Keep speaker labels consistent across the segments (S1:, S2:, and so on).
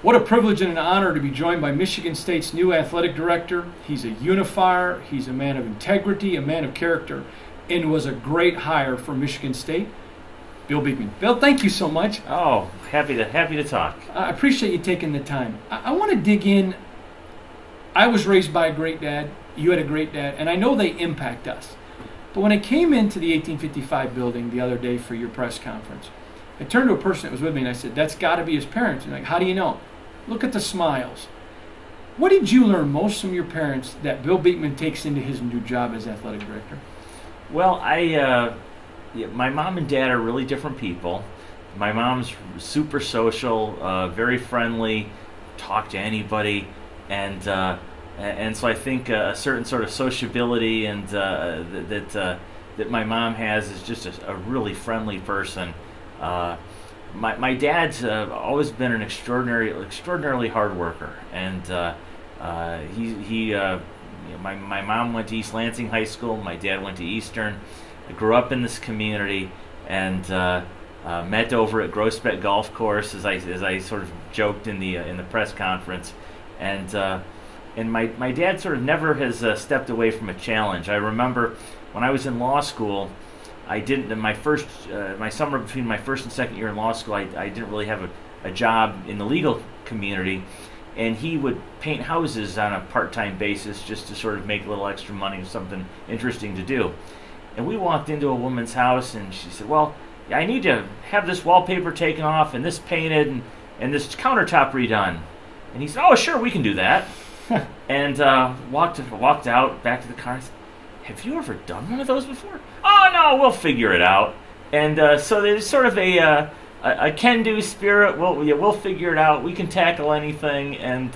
S1: What a privilege and an honor to be joined by Michigan State's new athletic director. He's a unifier, he's a man of integrity, a man of character, and was a great hire for Michigan State. Bill Beekman. Bill, thank you so much.
S2: Oh, happy to talk.
S1: I appreciate you taking the time. I want to dig in. I was raised by a great dad. You had a great dad, and I know they impact us. But when I came into the 1855 building the other day for your press conference, I turned to a person that was with me and I said, that's got to be his parents. And like, how do you know? Look at the smiles. What did you learn most from your parents that Bill Beekman takes into his new job as athletic director?
S2: Well, my mom and dad are really different people. My mom's super social, very friendly, talk to anybody, and so I think a certain sort of sociability and that my mom has is just a really friendly person. My dad's always been an extraordinarily hard worker, and my mom went to East Lansing High School. My dad went to Eastern. I grew up in this community and met over at Groesbeck Golf Course, as I sort of joked in the press conference, and my dad sort of never has stepped away from a challenge. I remember when I was in law school, I didn't in my summer between my first and second year in law school, I didn't really have a job in the legal community, and he would paint houses on a part-time basis just to sort of make a little extra money, something interesting to do. And we walked into a woman's house, and she said, well, I need to have this wallpaper taken off and this painted and this countertop redone. And he said, oh, sure, we can do that. And walked out back to the car and said, have you ever done one of those before? Oh, no, we'll figure it out. And so there's sort of a can-do spirit. We'll figure it out. We can tackle anything. And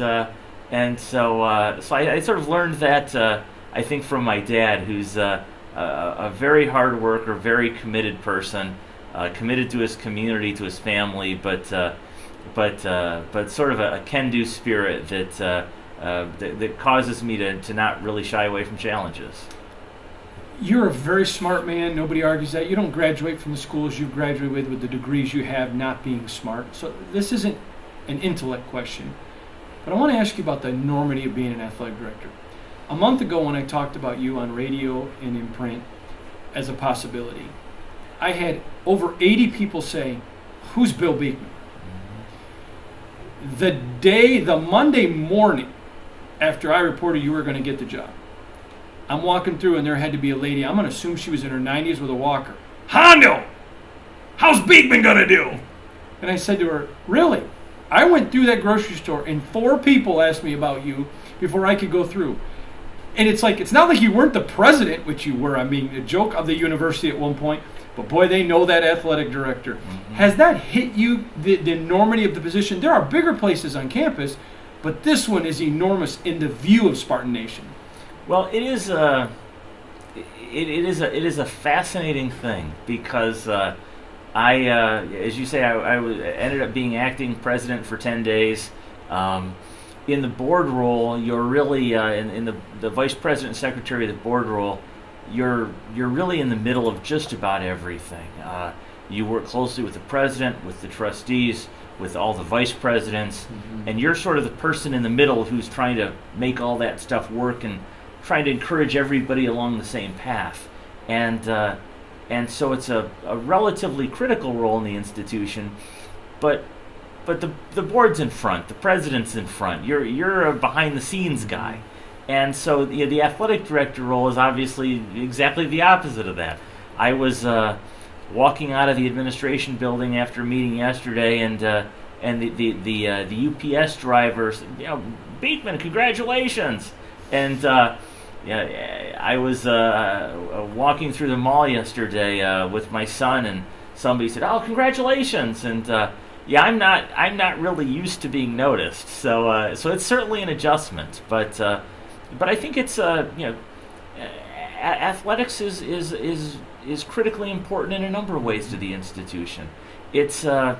S2: so I sort of learned that, I think, from my dad, who's a very hard worker, very committed person, committed to his community, to his family, but sort of a can-do spirit that causes me to not really shy away from challenges.
S1: You're a very smart man. Nobody argues that. You don't graduate from the schools you graduated with the degrees you have not being smart. So this isn't an intellect question. But I want to ask you about the enormity of being an athletic director. A month ago when I talked about you on radio and in print as a possibility, I had over 80 people say, who's Bill Beekman? The Monday morning after I reported you were going to get the job, I'm walking through and there had to be a lady, I'm going to assume she was in her 90s with a walker. Hondo! How's Beekman going to do? And I said to her, really? I went through that grocery store and 4 people asked me about you before I could go through. And it's not like you weren't the president, which you were. I mean, a joke of the university at one point. But boy, they know that athletic director. Mm-hmm. Has that hit you, the enormity of the position? There are bigger places on campus, but this one is enormous in the view of Spartan Nation.
S2: Well, it is a fascinating thing because as you say, I ended up being acting president for 10 days. In the board role, you're really in the vice president and secretary of the board role. You're really in the middle of just about everything. You work closely with the president, with the trustees, with all the vice presidents, mm-hmm. and you're sort of the person in the middle who's trying to make all that stuff work and trying to encourage everybody along the same path. And so it's a relatively critical role in the institution, but the board's in front, the president's in front. You're a behind-the-scenes guy. And so the athletic director role is obviously exactly the opposite of that. I was walking out of the administration building after a meeting yesterday, and the UPS driver said, Beekman, congratulations. And I was walking through the mall yesterday with my son, and somebody said, "Oh, congratulations!" And I'm not really used to being noticed, so it's certainly an adjustment. But I think it's athletics is critically important in a number of ways to the institution. It's and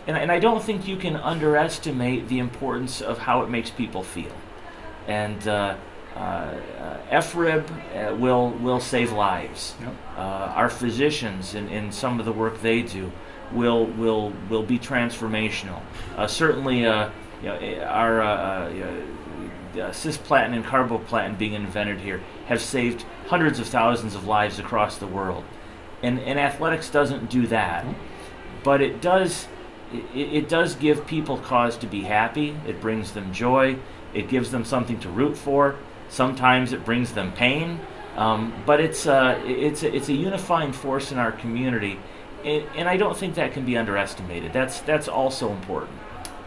S2: I don't think you can underestimate the importance of how it makes people feel. And FRIB will save lives. Yep. Our physicians in some of the work they do will be transformational. Certainly, our cisplatin and carboplatin being invented here have saved hundreds of thousands of lives across the world, and athletics doesn't do that, but it does give people cause to be happy. It brings them joy. It gives them something to root for. Sometimes it brings them pain, but it's a unifying force in our community, and I don't think that can be underestimated. That's also important.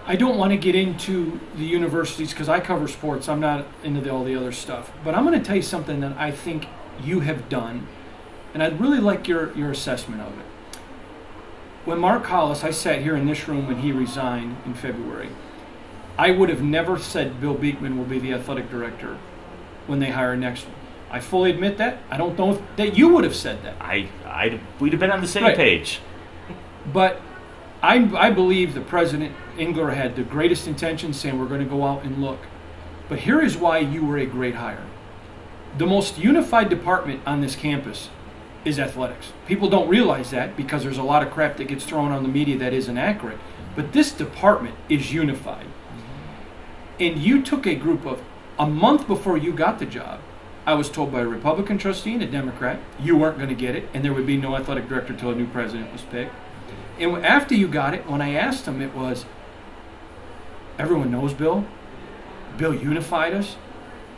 S1: I don't want to get into the universities because I cover sports. I'm not into all the other stuff. But I'm going to tell you something that I think you have done, and I'd really like your assessment of it. When Mark Hollis, I sat here in this room when he resigned in February, I would have never said Bill Beekman will be the athletic director when they hire next one. I fully admit that. I don't know that you would have said that.
S2: We'd have been on the same page.
S1: But I believe the President Engler had the greatest intentions, saying we're going to go out and look. But here is why you were a great hire. The most unified department on this campus is athletics. People don't realize that because there's a lot of crap that gets thrown on the media that isn't accurate. But this department is unified. And you took a group of, a month before you got the job, I was told by a Republican trustee and a Democrat, you weren't going to get it, and there would be no athletic director until a new president was picked. And after you got it, when I asked him, it was, everyone knows Bill. Bill unified us.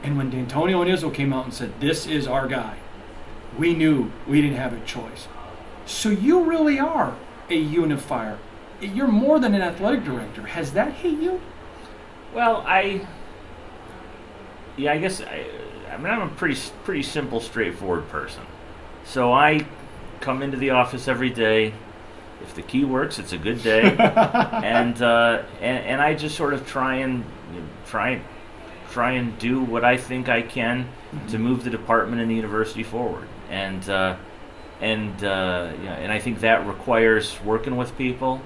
S1: And when D'Antonio and Izzo came out and said, this is our guy, we knew we didn't have a choice. So you really are a unifier. You're more than an athletic director. Has that hit you?
S2: Well, I guess I'm a pretty simple, straightforward person. So I come into the office every day. If the key works, it's a good day, and I just sort of try and do what I think I can to move the department and the university forward, and I think that requires working with people.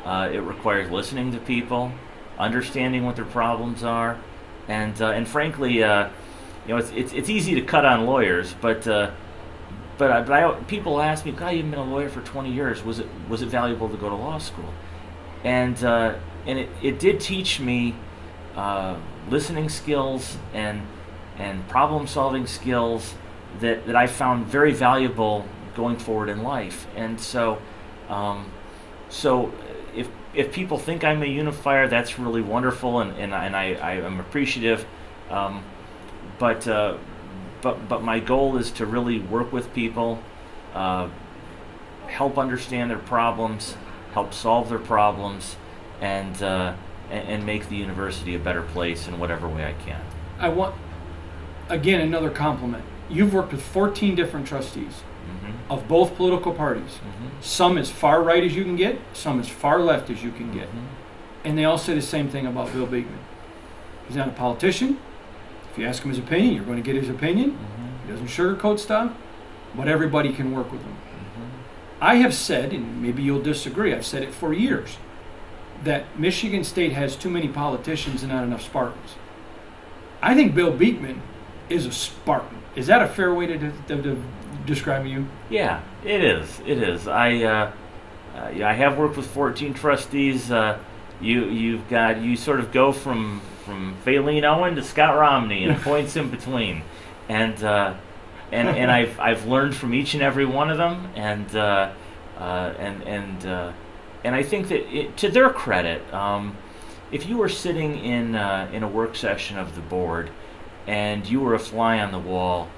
S2: It requires listening to people, understanding what their problems are, and frankly, it's easy to cut on lawyers, but people ask me, God, you've been a lawyer for 20 years. Was it valuable to go to law school? And it did teach me listening skills and problem solving skills that I found very valuable going forward in life. And so if people think I'm a unifier, that's really wonderful, and I am appreciative. But my goal is to really work with people, help understand their problems, help solve their problems, and make the university a better place in whatever way I can.
S1: I want, again, another compliment. You've worked with 14 different trustees of both political parties. Some as far right as you can get, some as far left as you can get. And they all say the same thing about Bill Beekman. He's not a politician. If you ask him his opinion, you're going to get his opinion. He doesn't sugarcoat stuff, but everybody can work with him. I have said, and maybe you'll disagree, I've said it for years, that Michigan State has too many politicians and not enough Spartans. I think Bill Beekman is a Spartan. Is that a fair way to describe you?
S2: Yeah, it is. It is. I have worked with 14 trustees. You sort of go from Faylene Owen to Scott Romney and points in between, and I've learned from each and every one of them, and I think that to their credit, if you were sitting in a work session of the board and you were a fly on the wall,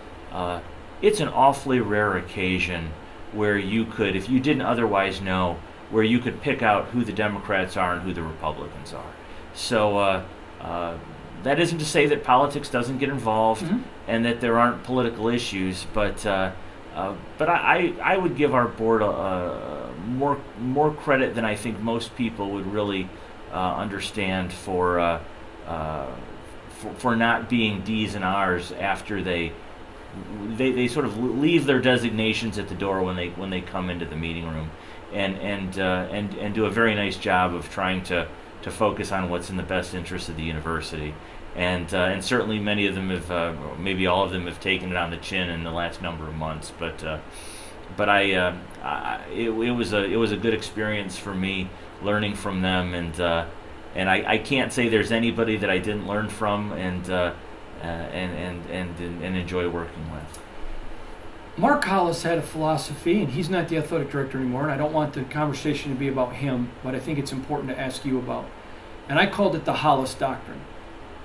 S2: it's an awfully rare occasion where you could, if you didn't otherwise know, where you could pick out who the Democrats are and who the Republicans are. So that isn't to say that politics doesn't get involved and that there aren't political issues, but I would give our board more credit than I think most people would really understand for not being D's and R's after they sort of leave their designations at the door when they come into the meeting room, and do a very nice job of trying to focus on what's in the best interest of the university, and certainly many of them have, maybe all of them have taken it on the chin in the last number of months, but it was a good experience for me learning from them, and And I can't say there's anybody that I didn't learn from and enjoy working with.
S1: Mark Hollis had a philosophy, and he's not the athletic director anymore, and I don't want the conversation to be about him, but I think it's important to ask you about. And I called it the Hollis Doctrine,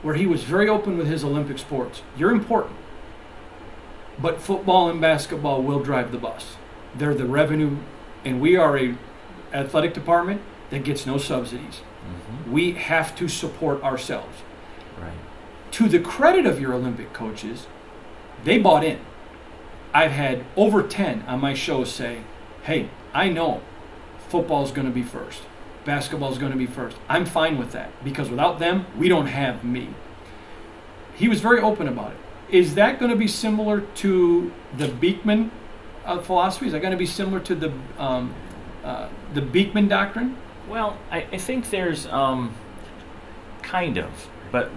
S1: where he was very open with his Olympic sports. You're important, but football and basketball will drive the bus. They're the revenue, and we are a athletic department that gets no subsidies. Mm-hmm. We have to support ourselves.
S2: Right.
S1: To the credit of your Olympic coaches, they bought in. I've had over 10 on my shows say, hey, I know football's going to be first. Basketball's going to be first. I'm fine with that because without them, we don't have me. He was very open about it. Is that going to be similar to the Beekman philosophy? Is that going to be similar to the Beekman doctrine?
S2: Well, I think there's kind of, but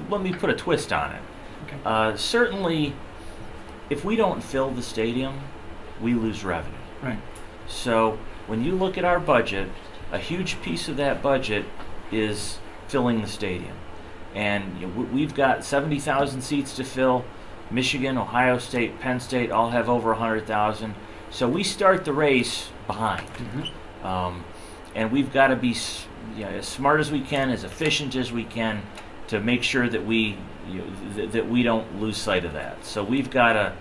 S2: let me put a twist on it. Okay. Certainly, if we don't fill the stadium, we lose revenue.
S1: Right.
S2: So when you look at our budget, a huge piece of that budget is filling the stadium. And we've got 70,000 seats to fill. Michigan, Ohio State, Penn State all have over 100,000. So we start the race behind. Mm-hmm. And we've got to be as smart as we can, as efficient as we can, to make sure that we don't lose sight of that. So we've got to,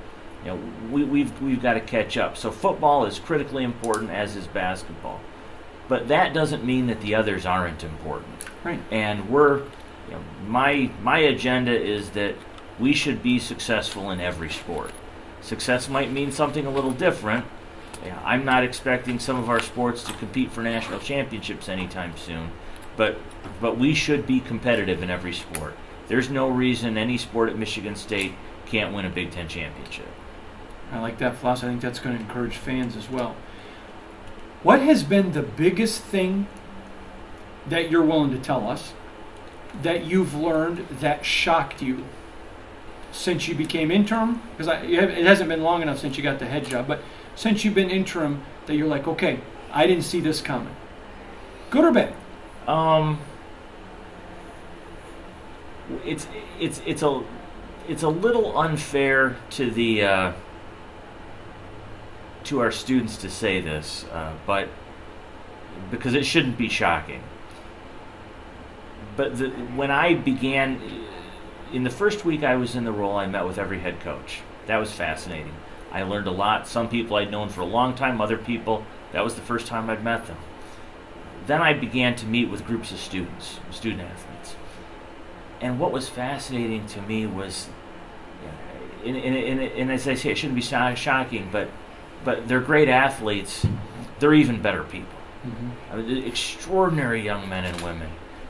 S2: we've got to catch up. So football is critically important, as is basketball, but that doesn't mean that the others aren't important.
S1: Right.
S2: And my agenda is that we should be successful in every sport. Success might mean something a little different. I'm not expecting some of our sports to compete for national championships anytime soon, but we should be competitive in every sport. There's no reason any sport at Michigan State can't win a Big Ten championship.
S1: I like that philosophy. I think that's going to encourage fans as well. What has been the biggest thing that you're willing to tell us that you've learned that shocked you since you became interim? Because it hasn't been long enough since you got the head job, but since you've been interim, that you're like, okay, I didn't see this coming. Good or bad?
S2: It's a little unfair to the to our students to say this, but because it shouldn't be shocking. But when I began, in the first week I was in the role, I met with every head coach. That was fascinating. I learned a lot. Some people I'd known for a long time, other people, that was the first time I'd met them. Then I began to meet with groups of students, student athletes. And what was fascinating to me was, and as I say, it shouldn't be shocking, but they're great athletes. They're even better people. Mm-hmm. I mean, extraordinary young men and women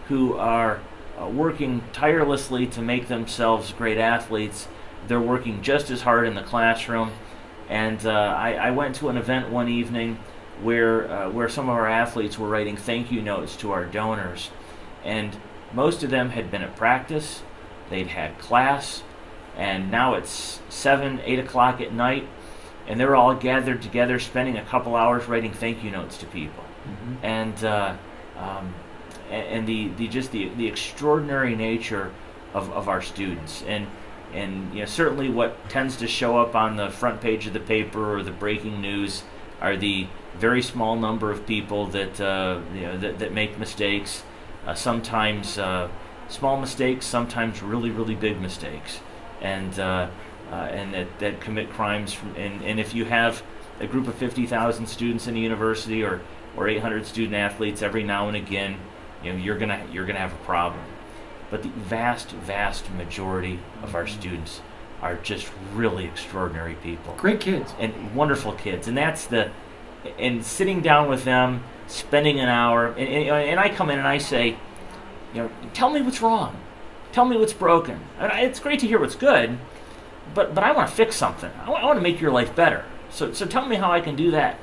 S2: who are working tirelessly to make themselves great athletes. They're working just as hard in the classroom. And I went to an event one evening where some of our athletes were writing thank you notes to our donors. And most of them had been at practice, they'd had class, and now it's 7, 8 o'clock at night, and they're all gathered together spending a couple hours writing thank you notes to people. Mm-hmm. And the extraordinary nature of our students. And certainly what tends to show up on the front page of the paper or the breaking news are the very small number of people that make mistakes. Sometimes small mistakes, sometimes really, really big mistakes, and that commit crimes. And if you have a group of 50,000 students in a university or 800 student athletes, every now and again, you're gonna have a problem. But the vast majority of our students are just really extraordinary people.
S1: Great kids.
S2: And wonderful kids. And sitting down with them, spending an hour, and I come in and I say, tell me what's wrong. Tell me what's broken. It's great to hear what's good, but I want to fix something. I want to make your life better. So tell me how I can do that.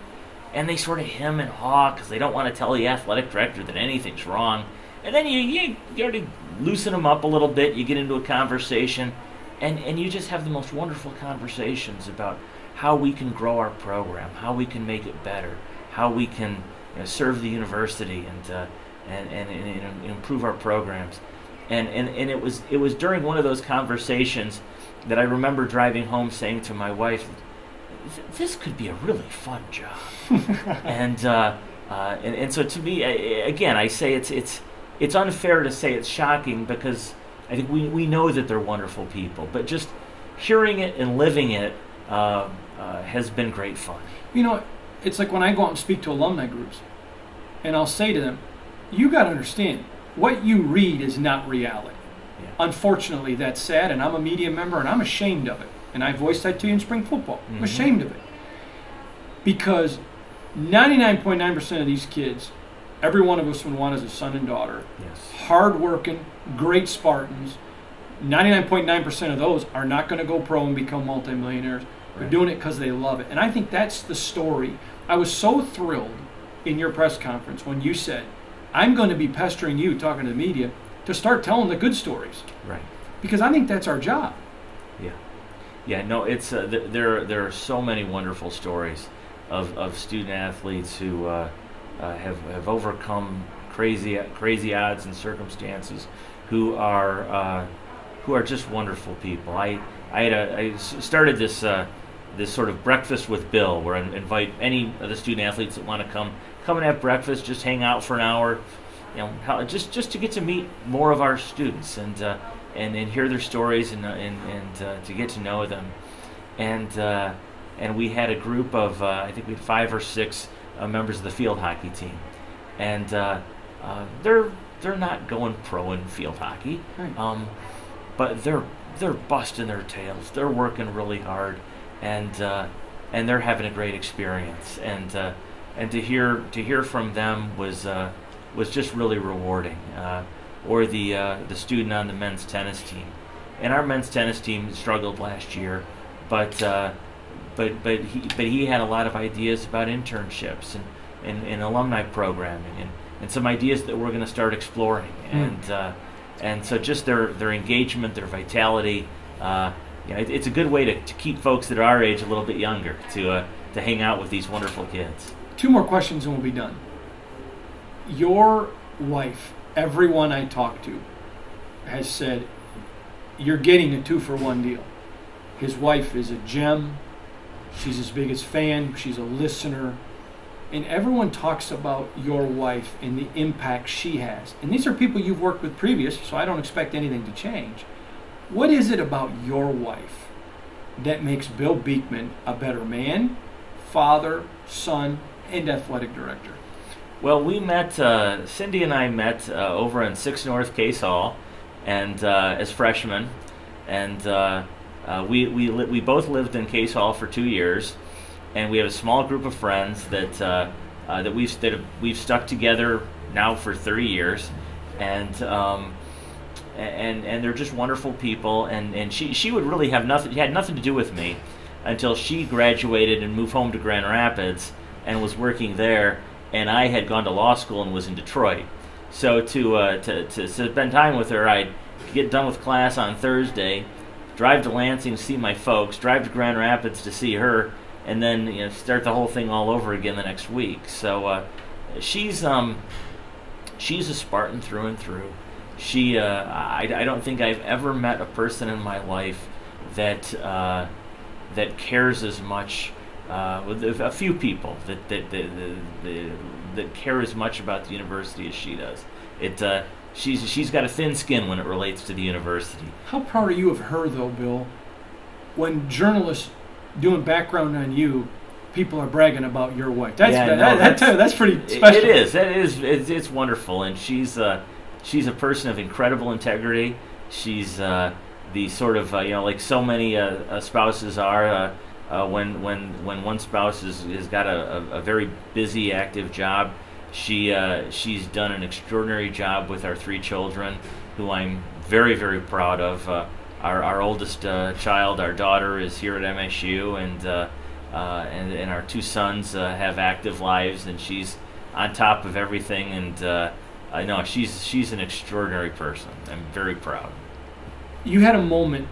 S2: And they sort of hem and haw because they don't want to tell the athletic director that anything's wrong. And then you already loosen them up a little bit. You get into a conversation, and you just have the most wonderful conversations about how we can grow our program, how we can make it better, how we can serve the university, and improve our programs. And it was during one of those conversations that I remember driving home saying to my wife, "This could be a really fun job." and so to me, again, I say it's unfair to say it's shocking, because I think we know that they're wonderful people, but just hearing it and living it has been great fun.
S1: You know, it's like when I go out and speak to alumni groups, and I'll say to them, you got to understand, what you read is not reality.
S2: Yeah.
S1: Unfortunately, that's sad, and I'm a media member, and I'm ashamed of it. And I voiced that to you in spring football.
S2: Mm-hmm.
S1: I'm ashamed of it. Because 99.9% of these kids, every one of us would want as a son and daughter,
S2: Yes.
S1: hard-working, great Spartans. 99.9% of those are not going to go pro and become multimillionaires. They're
S2: Right.
S1: doing it because they love it. And I think that's the story. I was so thrilled in your press conference when you said, I'm going to be pestering you, talking to the media, to start telling the good stories.
S2: Right.
S1: Because I think that's our job.
S2: Yeah. Yeah. No, it's there are so many wonderful stories of student athletes who have overcome crazy odds and circumstances, who are just wonderful people. I started this sort of breakfast with Bill, where I invite any of the student athletes that want to come and have breakfast, just hang out for an hour, just to get to meet more of our students and hear their stories and to get to know them. And we had a group of I think we had 5 or 6 members of the field hockey team, and they're not going pro in field hockey,
S1: Right.
S2: but they're busting their tails. They're working really hard, and they're having a great experience. And to hear from them was just really rewarding. Or the student on the men's tennis team, and our men's tennis team struggled last year, but he had a lot of ideas about internships and alumni programming and some ideas that we're going to start exploring. And so just their engagement, their vitality, it's a good way to keep folks that are our age a little bit younger, to hang out with these wonderful kids.
S1: 2 more questions and we'll be done. Your wife, everyone I talk to, has said, you're getting a 2-for-1 deal. His wife is a gem. She's his biggest fan. She's a listener. And everyone talks about your wife and the impact she has. And these are people you've worked with previous, so I don't expect anything to change. What is it about your wife that makes Bill Beekman a better man, father, son, and athletic director?
S2: Well, we met, Cindy and I met over in 6 North Case Hall, and as freshmen, and we both lived in Case Hall for 2 years, and we have a small group of friends that we've stuck together now for 30 years, and they're just wonderful people, and she would really have nothing. She had nothing to do with me until she graduated and moved home to Grand Rapids and was working there. And I had gone to law school and was in Detroit. So to spend time with her, I'd get done with class on Thursday, drive to Lansing to see my folks, drive to Grand Rapids to see her, and then start the whole thing all over again the next week. So she's a Spartan through and through. I don't think I've ever met a person in my life that cares as much. With a few people that care as much about the university as she does. She's got a thin skin when it relates to the university.
S1: How proud are you of her, though, Bill? When journalists doing background on you, people are bragging about your wife. That's pretty special.
S2: It is. It's wonderful, and she's a person of incredible integrity. She's the sort of like so many spouses are. When one spouse has got a very busy, active job, she's done an extraordinary job with our 3 children, who I'm very, very proud of. Our oldest child, our daughter, is here at MSU, and our 2 sons have active lives, and she's on top of everything. And I know she's an extraordinary person. I'm very proud.
S1: You had a moment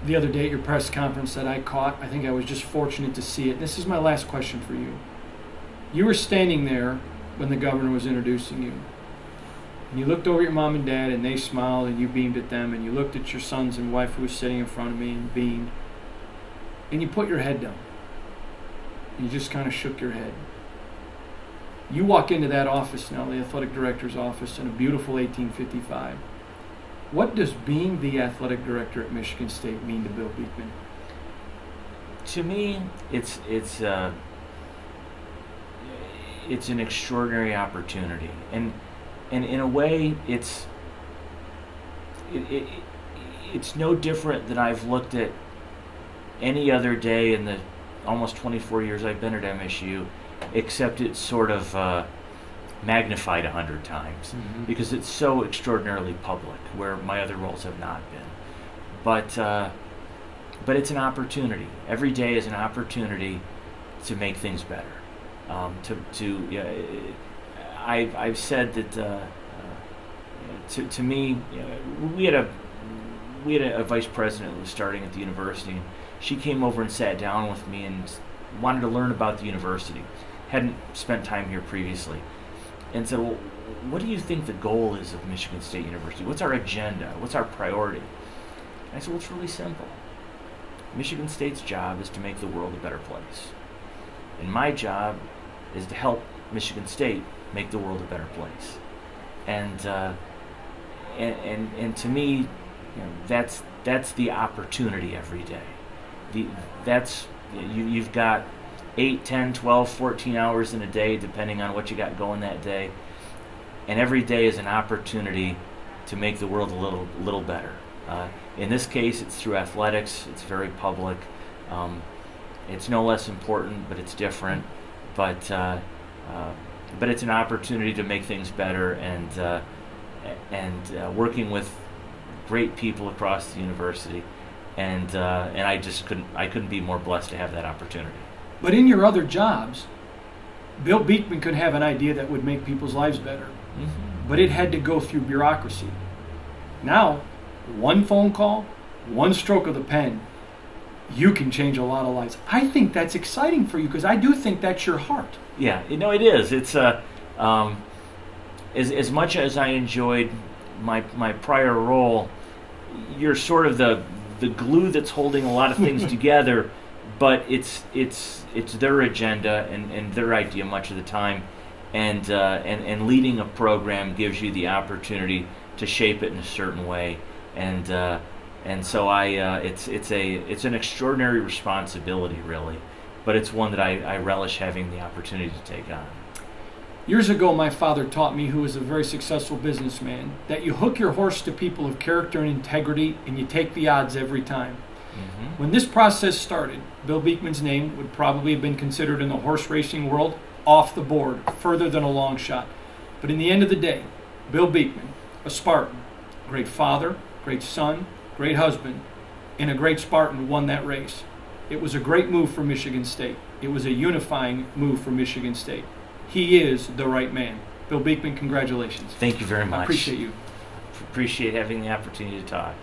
S1: the other day at your press conference that I caught. I think I was just fortunate to see it. This is my last question for you. You were standing there when the governor was introducing you, And you looked over at your mom and dad, and they smiled, and you beamed at them, and you looked at your sons and wife who was sitting in front of me and beamed, and you put your head down. You just kind of shook your head. You walk into that office now, the athletic director's office, in a beautiful 1855. What does being the athletic director at Michigan State mean to Bill Beekman?
S2: To me, it's an extraordinary opportunity, and in a way, it's no different than I've looked at any other day in the almost 24 years I've been at MSU, except it's sort of magnified 100 times because it's so extraordinarily public, where my other roles have not been. But it's an opportunity. Every day is an opportunity to make things better. I've said that to me, we had a vice president who was starting at the university, and she came over and sat down with me and wanted to learn about the university. Hadn't spent time here previously, and said, "Well, what do you think the goal is of Michigan State University? What's our agenda? What's our priority?" And I said, "Well, it's really simple. Michigan State's job is to make the world a better place, and my job is to help Michigan State make the world a better place." And to me, that's the opportunity every day. You've got 8, 10, 12, 14 hours in a day, depending on what you got going that day. And every day is an opportunity to make the world a little better. In this case, it's through athletics. It's very public. It's no less important, but it's different. But it's an opportunity to make things better, and working with great people across the university. And I couldn't be more blessed to have that opportunity.
S1: But in your other jobs, Bill Beekman could have an idea that would make people's lives better, but it had to go through bureaucracy. Now, one phone call, one stroke of the pen, you can change a lot of lives. I think that's exciting for you, because I do think that's your heart.
S2: Yeah, it is. It's as much as I enjoyed my prior role, you're sort of the glue that's holding a lot of things together. But it's their agenda and their idea much of the time, and leading a program gives you the opportunity to shape it in a certain way, and so it's an extraordinary responsibility, really, but it's one that I relish having the opportunity to take on.
S1: Years ago, my father taught me, who was a very successful businessman, that you hook your horse to people of character and integrity, and you take the odds every time. When this process started, Bill Beekman's name would probably have been considered in the horse racing world off the board, further than a long shot. But in the end of the day, Bill Beekman, a Spartan, great father, great son, great husband, and a great Spartan, won that race. It was a great move for Michigan State. It was a unifying move for Michigan State. He is the right man. Bill Beekman, congratulations.
S2: Thank you very much.
S1: I appreciate you.
S2: Appreciate having the opportunity to talk.